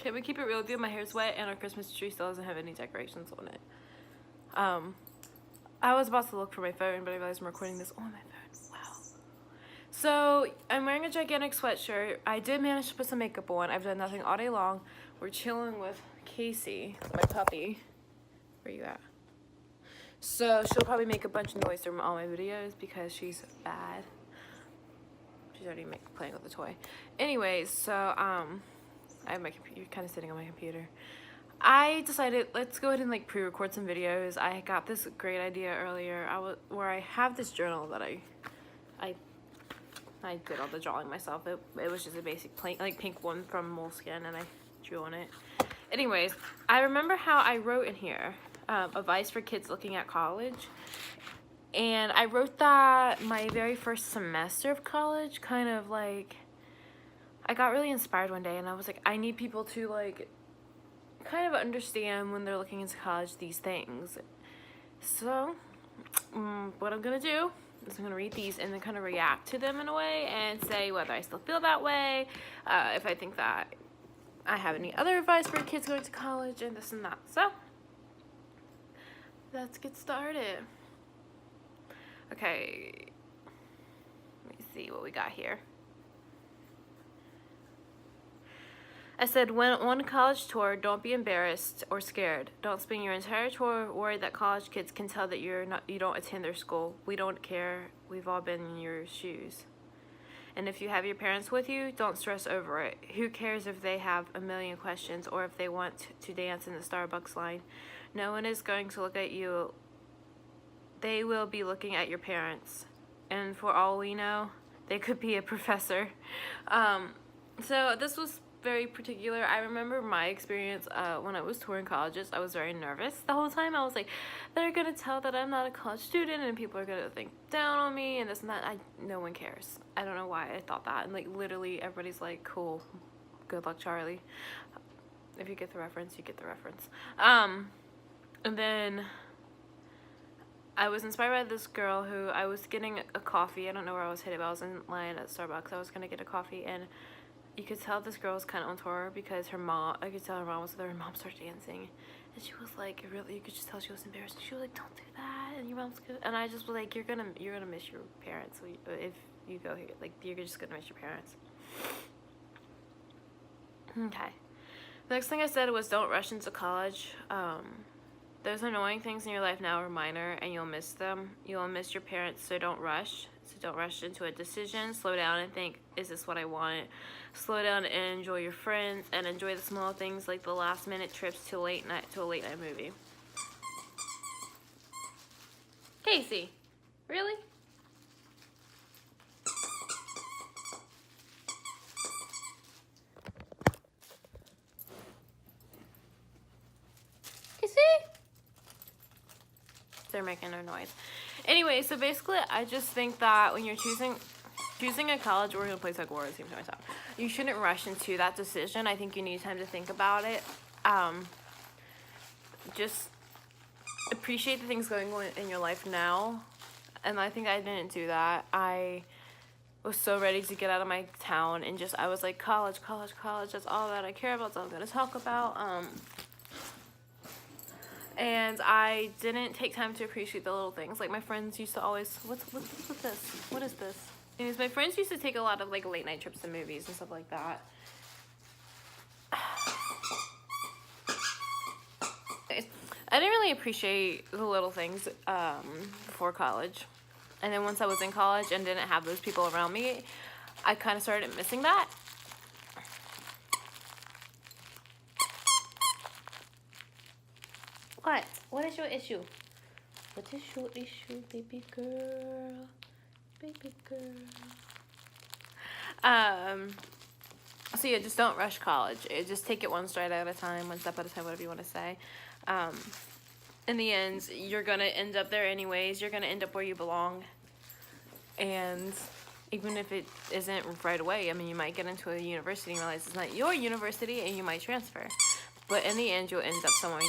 Can we keep it real with you? My hair's wet and our Christmas tree still doesn't have any decorations on it. I was about to look for my phone, but I realized I'm recording this on my phone. Wow. So I'm wearing a gigantic sweatshirt. I did manage to put some makeup on. I've done nothing all day long. We're chilling with Casey, my puppy. Where you at? So she'll probably make a bunch of noise from all my videos because she's bad. She's already playing with the toy. Anyways, so I have my computer, kind of sitting on my computer. I decided let's go ahead and like pre-record some videos. I got this great idea earlier. Where I have this journal that I did all the drawing myself. It was just a basic pink one from Moleskine, and I drew on it. Anyways, I remember how I wrote in here advice for kids looking at college. And I wrote that my very first semester of college, kind of like, I got really inspired one day and I was like, I need people to like, kind of understand when they're looking into college these things. So, what I'm gonna do is I'm gonna read these and then kind of react to them in a way and say whether I still feel that way, if I think that I have any other advice for kids going to college and this and that. So, let's get started. Okay, let me see what we got here. I said, when on a college tour, don't be embarrassed or scared. Don't spend your entire tour worried that college kids can tell that you don't attend their school. We don't care. We've all been in your shoes. And if you have your parents with you, don't stress over it. Who cares if they have a million questions or if they want to dance in the Starbucks line? No one is going to look at you. They will be looking at your parents, and for all we know, they could be a professor. So this was very particular. I remember my experience when I was touring colleges. I was very nervous the whole time. I was like, they're gonna tell that I'm not a college student, and people are gonna think down on me, and this and that. No one cares. I don't know why I thought that, and like literally everybody's like, cool, good luck, Charlie. If you get the reference, you get the reference. And then I was inspired by this girl who I was getting a coffee. I don't know where I was headed, but I was in line at Starbucks. I was gonna get a coffee, and you could tell this girl was kind of on tour because I could tell her mom was there. Her mom started dancing, and she was like, really, you could just tell she was embarrassed. She was like, don't do that, and your mom's good. And I just was like, you're gonna miss your parents if you go here. Like, you're just gonna miss your parents. Okay. The next thing I said was, don't rush into college. Those annoying things in your life now are minor, and you'll miss them. You'll miss your parents, so don't rush. So don't rush into a decision. Slow down and think, is this what I want? Slow down and enjoy your friends, and enjoy the small things like the last-minute trips to a late night movie. Casey, really? Casey? They're making a noise. Anyway, so basically, I just think that when you're choosing a college or a place like War, it seems to myself, you shouldn't rush into that decision. I think you need time to think about it. Just appreciate the things going on in your life now. And I think I didn't do that. I was so ready to get out of my town and I was like, college, college, college. That's all that I care about. That's all I'm going to talk about. And I didn't take time to appreciate the little things. Like my friends used to always, what's this? What is this? Anyways, my friends used to take a lot of like late night trips to movies and stuff like that. I didn't really appreciate the little things before college. And then once I was in college and didn't have those people around me, I kind of started missing that. What? What is your issue? What is your issue, baby girl? Baby girl. So yeah, just don't rush college. Just take it one stride at a time, one step at a time, whatever you want to say. In the end, you're gonna end up there anyways. You're gonna end up where you belong. And even if it isn't right away, I mean, you might get into a university and realize it's not your university, and you might transfer. But in the end, you'll end up somewhere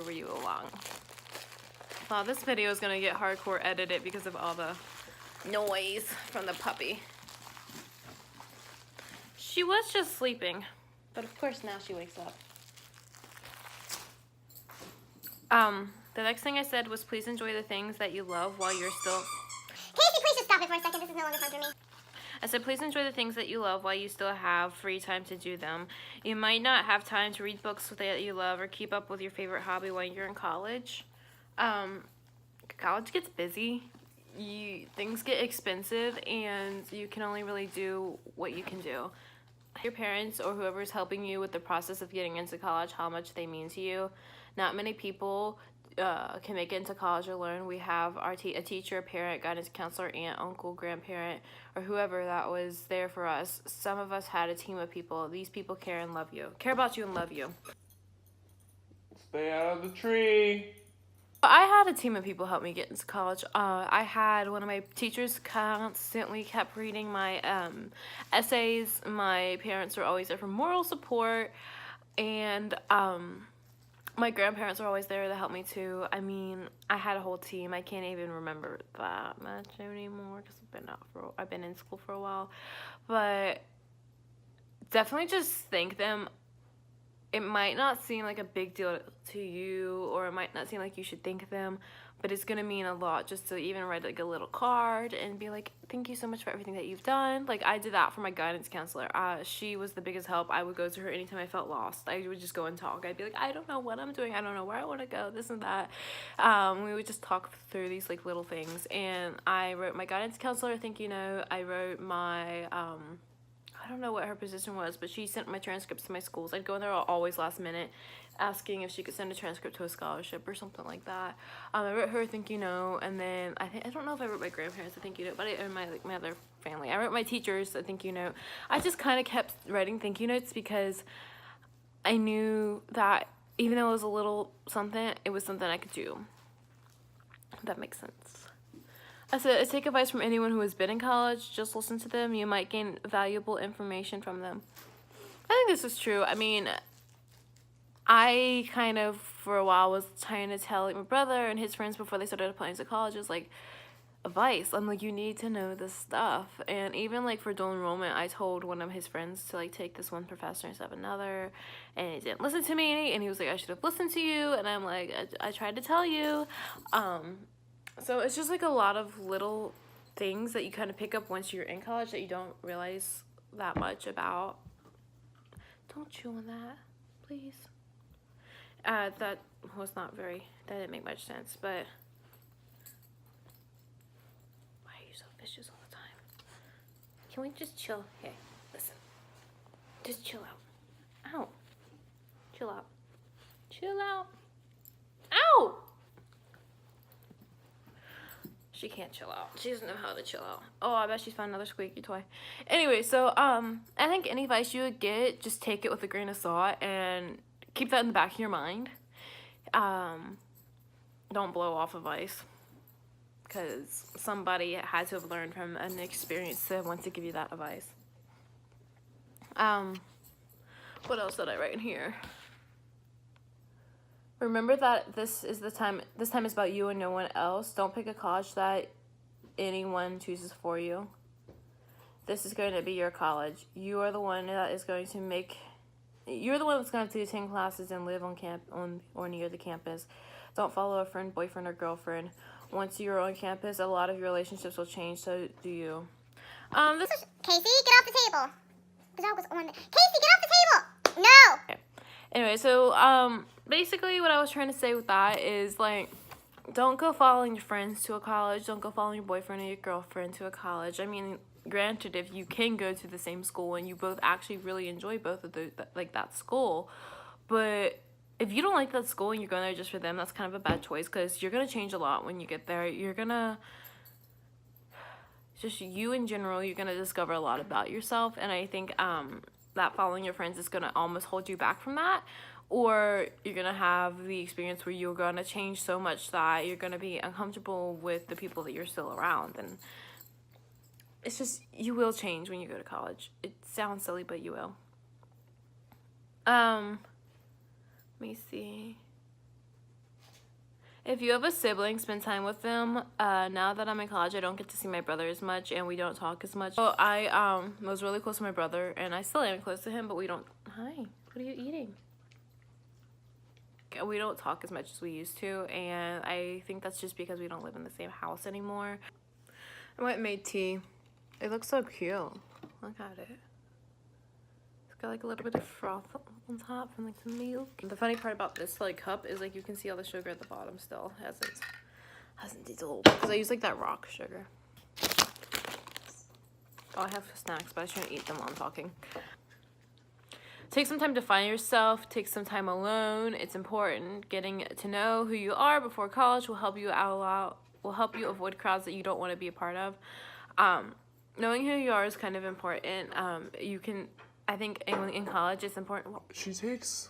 where you belong. Wow, this video is gonna get hardcore edited because of all the noise from the puppy. She was just sleeping. But of course now she wakes up. The next thing I said was please enjoy the things that you love while you're still... Casey, please just stop it for a second. This is no longer fun for me. I said please enjoy the things that you love while you still have free time to do them. You might not have time to read books that you love or keep up with your favorite hobby while you're in college. College gets busy. Things get expensive, and you can only really do what you can do. Your parents or whoever is helping you with the process of getting into college, how much they mean to you. Not many people can make it into college alone. We have a teacher, a parent, guidance counselor, aunt, uncle, grandparent, or whoever that was there for us. Some of us had a team of people. These people care and love you. Care about you and love you. Stay out of the tree. I had a team of people help me get into college. I had one of my teachers constantly kept reading my essays. My parents were always there for moral support, and my grandparents were always there to help me too. I mean, I had a whole team. I can't even remember that much anymore because I've been in school for a while, but definitely just thank them. It might not seem like a big deal to you, or it might not seem like you should thank them, but it's gonna mean a lot just to even write like a little card and be like, thank you so much for everything that you've done. Like I did that for my guidance counselor. She was the biggest help. I would go to her anytime I felt lost. I would just go and talk. I'd be like, I don't know what I'm doing. I don't know where I want to go, this and that. We would just talk through these like little things. And I wrote my guidance counselor a thank you note. I wrote my I don't know what her position was, but she sent my transcripts to my schools. I'd go in there always last minute asking if she could send a transcript to a scholarship or something like that. I wrote her a thank you note, and then I don't know if I wrote my grandparents a thank you note, but my other family. I wrote my teachers a thank you note. I just kind of kept writing thank you notes because I knew that even though it was a little something, it was something I could do. If that makes sense. I said, take advice from anyone who has been in college. Just listen to them. You might gain valuable information from them. I think this is true. I mean, I kind of, for a while, was trying to tell like, my brother and his friends before they started applying to colleges, like, advice. I'm like, you need to know this stuff. And even, like, for dual enrollment, I told one of his friends to, like, take this one professor instead of another. And he didn't listen to me. And he was like, I should have listened to you. And I'm like, I tried to tell you. So it's just like a lot of little things that you kind of pick up once you're in college that you don't realize that much about. Don't chew on that, please. That didn't make much sense, but why are you so vicious all the time? Can we just chill? Hey, listen. Just chill out. Ow. Chill out. Chill out. Ow! She can't chill out. She doesn't know how to chill out. Oh, I bet she's found another squeaky toy. Anyway, so, I think any advice you would get, just take it with a grain of salt and keep that in the back of your mind. Don't blow off advice. Because somebody had to have learned from an experience to want to give you that advice. What else did I write in here? Remember that this is the time. This time is about you and no one else. Don't pick a college that anyone chooses for you. This is going to be your college. You are the one that is going to make. You're the one that's going to attend classes and live on or near the campus. Don't follow a friend, boyfriend, or girlfriend. Once you're on campus, a lot of your relationships will change. So do you. Casey, get off the table. The dog was on. Casey, get off the table. No. Okay. Anyway, so basically what I was trying to say with that is, like, don't go following your friends to a college. Don't go following your boyfriend or your girlfriend to a college. I mean, granted, if you can go to the same school and you both actually really enjoy both of that school, but if you don't like that school and you're going there just for them, that's kind of a bad choice because you're going to change a lot when you get there. You're going to, just you in general, you're going to discover a lot about yourself, and I think that following your friends is going to almost hold you back from that, or you're going to have the experience where you're going to change so much that you're going to be uncomfortable with the people that you're still around. And it's just, you will change when you go to college. It sounds silly, but you will. Let me see. If you have a sibling, spend time with them. Now that I'm in college, I don't get to see my brother as much, and we don't talk as much. So I was really close to my brother, and I still am close to him, but we don't. Hi, what are you eating? We don't talk as much as we used to, and I think that's just because we don't live in the same house anymore. I went and made tea. It looks so cute. Look at it. It's got like a little bit of froth on top from like the milk. The funny part about this like cup is like you can see all the sugar at the bottom still hasn't dissolved because I use like that rock sugar. Oh, I have snacks, but I shouldn't eat them while I'm talking. Take some time to find yourself. Take some time alone. It's important. Getting to know who you are before college will help you out a lot. Will help you avoid crowds that you don't want to be a part of. Knowing who you are is kind of important. I think in college it's important. She takes.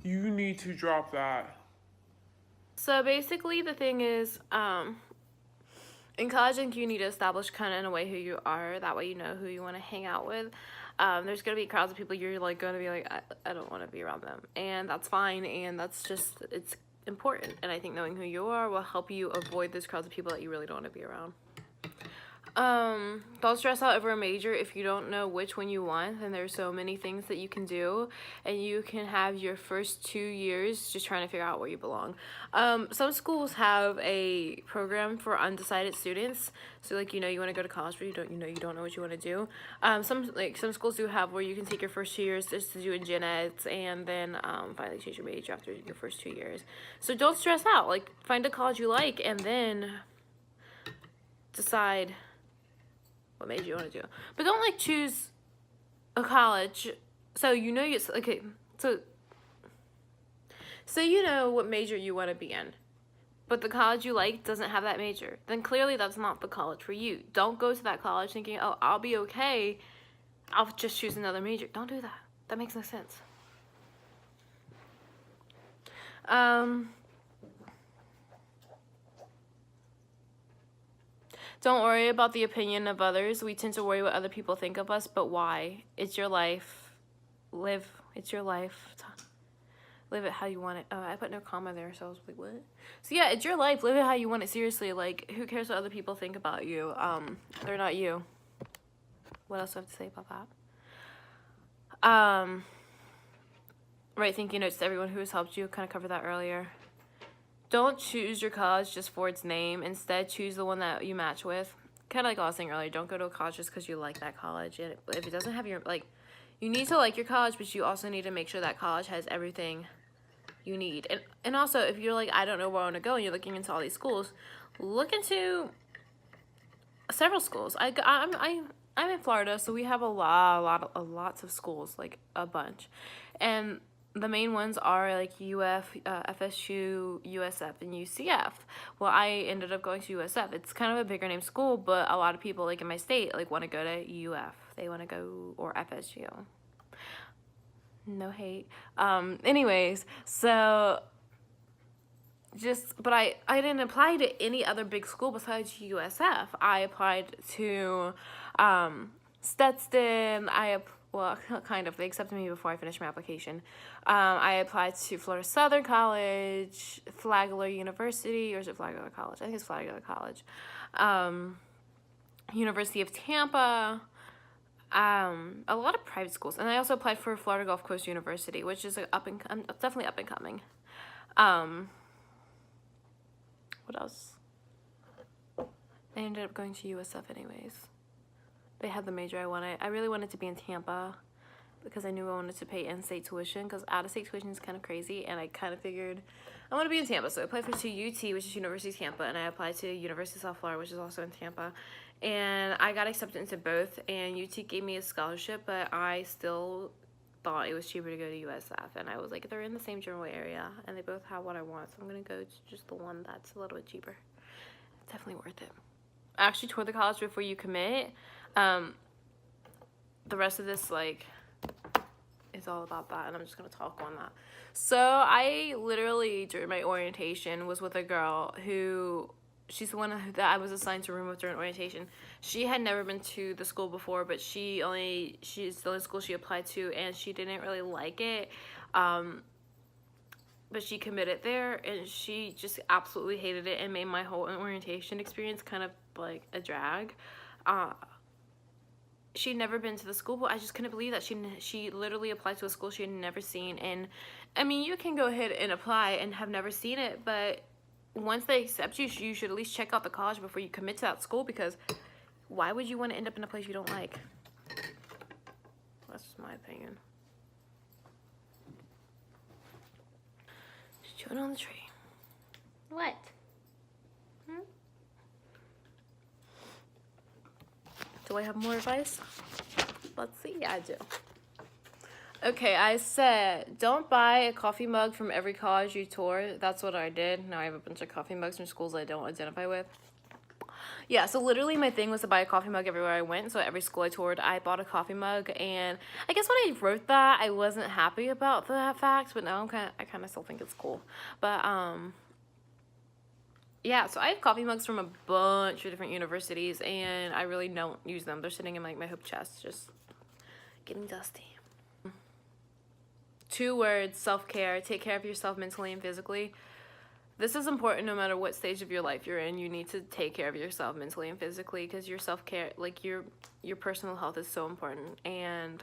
You need to drop that. So basically the thing is, in college, I think you need to establish kind of in a way who you are. That way you know who you want to hang out with. There's going to be crowds of people you're like going to be like, I don't want to be around them. And that's fine. And that's just, it's important. And I think knowing who you are will help you avoid those crowds of people that you really don't want to be around. Don't stress out over a major if you don't know which one you want. And there's so many things that you can do, and you can have your first 2 years just trying to figure out where you belong. Some schools have a program for undecided students, so like you want to go to college but you don't know what you want to do. Some schools do have where you can take your first 2 years just to do in gen eds and then finally change your major after your first 2 years. So don't stress out. Like, find a college you like and then decide what major you want to do. But don't like choose a college so you know so you know what major you want to be in, but the college you like doesn't have that major. Then clearly that's not the college for you. Don't go to that college thinking, oh, I'll be okay, I'll just choose another major. Don't do that. That makes no sense. Don't worry about the opinion of others. We tend to worry what other people think of us, but why? It's your life. It's your life. Live it how you want it. Oh, I put no comma there, so I was like, what? So yeah, it's your life. Live it how you want it. Seriously, like, who cares what other people think about you? They're not you. What else do I have to say about that? Write thank you notes to everyone who has helped you. Kind of covered that earlier. Don't choose your college just for its name. Instead, choose the one that you match with. Kind of like I was saying earlier, don't go to a college just because you like that college. And if it doesn't have your, you need to like your college, but you also need to make sure that college has everything you need. And also, if you're like, I don't know where I want to go, and you're looking into all these schools, look into several schools. I'm in Florida, so we have lots of schools, like a bunch. And the main ones are like UF, FSU, USF, and UCF. Well, I ended up going to USF. It's kind of a bigger name school, but a lot of people like in my state like want to go to UF. They want to go, or FSU. No hate. Anyways, so but I didn't apply to any other big school besides USF. I applied to Stetson. Well, kind of. They accepted me before I finished my application. I applied to Florida Southern College, Flagler University, or is it Flagler College? I think it's Flagler College. University of Tampa. A lot of private schools. And I also applied for Florida Gulf Coast University, which is definitely up and coming. What else? I ended up going to USF anyways. They had the major I wanted. I really wanted to be in Tampa because I knew I wanted to pay in-state tuition, because out-of-state tuition is kind of crazy, and I kind of figured I want to be in Tampa. So I applied to UT, which is University of Tampa, and I applied to University of South Florida, which is also in Tampa. And I got accepted into both, and UT gave me a scholarship, but I still thought it was cheaper to go to USF. And I was like, they're in the same general area, and they both have what I want, so I'm going to go to just the one that's a little bit cheaper. It's definitely worth it. I actually toured the college before you commit. The rest of this is all about that, and I'm just gonna talk on that. So I literally during my orientation was with a girl who she's the one that I was assigned to room with during orientation. She had never been to the school before, but she's the only school she applied to, and she didn't really like it. but she committed there, and she just absolutely hated it and made my whole orientation experience kind of like a drag. She'd never been to the school, but I just couldn't believe that she literally applied to a school she had never seen. And I mean, you can go ahead and apply and have never seen it, but once they accept you, you should at least check out the college before you commit to that school, because why would you want to end up in a place you don't like? That's just my opinion. Chewing on the tree. What? Do I have more advice? Let's see. Yeah, I do. Okay, I said don't buy a coffee mug from every college you tour. That's what I did. Now I have a bunch of coffee mugs from schools I don't identify with. Yeah, so literally my thing was to buy a coffee mug everywhere I went. So every school I toured, I bought a coffee mug. And I guess when I wrote that, I wasn't happy about that fact. But now I kind of still think it's cool. But yeah, so I have coffee mugs from a bunch of different universities, and I really don't use them. They're sitting in like my hoop chest, just getting dusty. 2 words: self-care. Take care of yourself mentally and physically. This is important no matter what stage of your life you're in. You need to take care of yourself mentally and physically, because your self-care, like your personal health is so important. And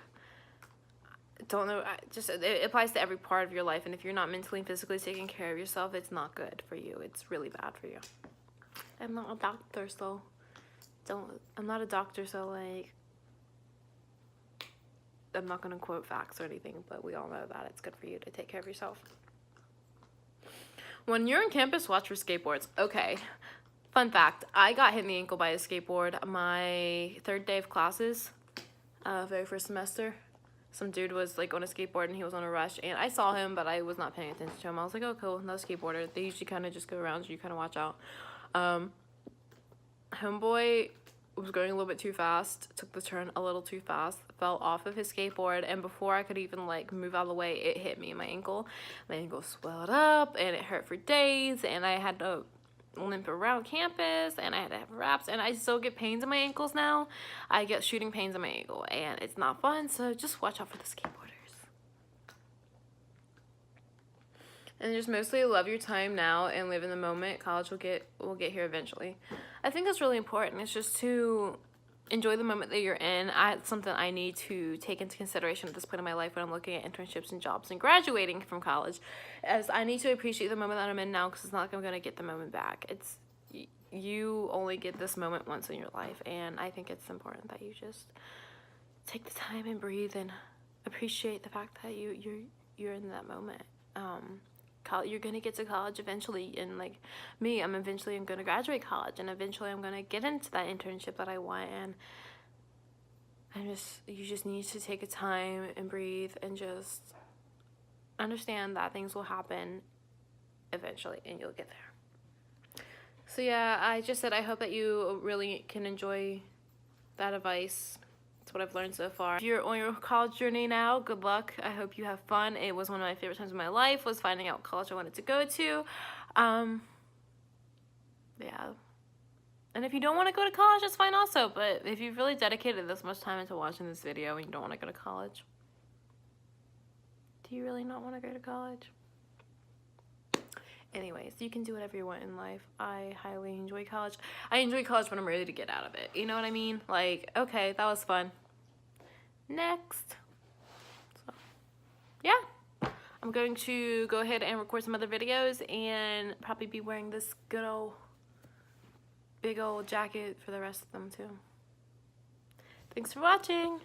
don't know, it applies to every part of your life. And if you're not mentally and physically taking care of yourself, it's not good for you. It's really bad for you. I'm not a doctor, so I'm not a doctor, so like, I'm not gonna quote facts or anything, but we all know that it's good for you to take care of yourself. When you're on campus, watch for skateboards. Okay, fun fact, I got hit in the ankle by a skateboard my 3rd day of classes, very first semester. Some dude was like on a skateboard and he was on a rush, and I saw him, but I was not paying attention to him. I was like, oh cool, another skateboarder. They usually kind of just go around, so you kind of watch out. Homeboy was going a little bit too fast, took the turn a little too fast, fell off of his skateboard, and before I could even like move out of the way, it hit me in my ankle. My ankle swelled up and it hurt for days, and I had to limp around campus, and I had to have wraps, and I still get pains in my ankles now. I get shooting pains in my ankle, and it's not fun, so just watch out for the skateboarders. And just mostly love your time now and live in the moment. College will get here eventually. I think that's really important. It's just to enjoy the moment that you're in. It's something I need to take into consideration at this point in my life when I'm looking at internships and jobs and graduating from college, as I need to appreciate the moment that I'm in now, because it's not like I'm going to get the moment back. It's, you only get this moment once in your life, and I think it's important that you just take the time and breathe and appreciate the fact that you're in that moment. You're gonna get to college eventually, and like me, I'm gonna graduate college, and eventually I'm gonna get into that internship that I want. And you just need to take a time and breathe and just understand that things will happen eventually, and you'll get there. So yeah, I just said I hope that you really can enjoy that advice. That's what I've learned so far. If you're on your college journey now, good luck. I hope you have fun. It was one of my favorite times of my life, was finding out what college I wanted to go to. Yeah. And if you don't want to go to college, that's fine also. But if you've really dedicated this much time into watching this video and you don't want to go to college, do you really not want to go to college? Anyways, you can do whatever you want in life. I highly enjoy college. I enjoy college when I'm ready to get out of it. You know what I mean? Like, okay, that was fun. Next. So, yeah. I'm going to go ahead and record some other videos and probably be wearing this good old, big old jacket for the rest of them too. Thanks for watching.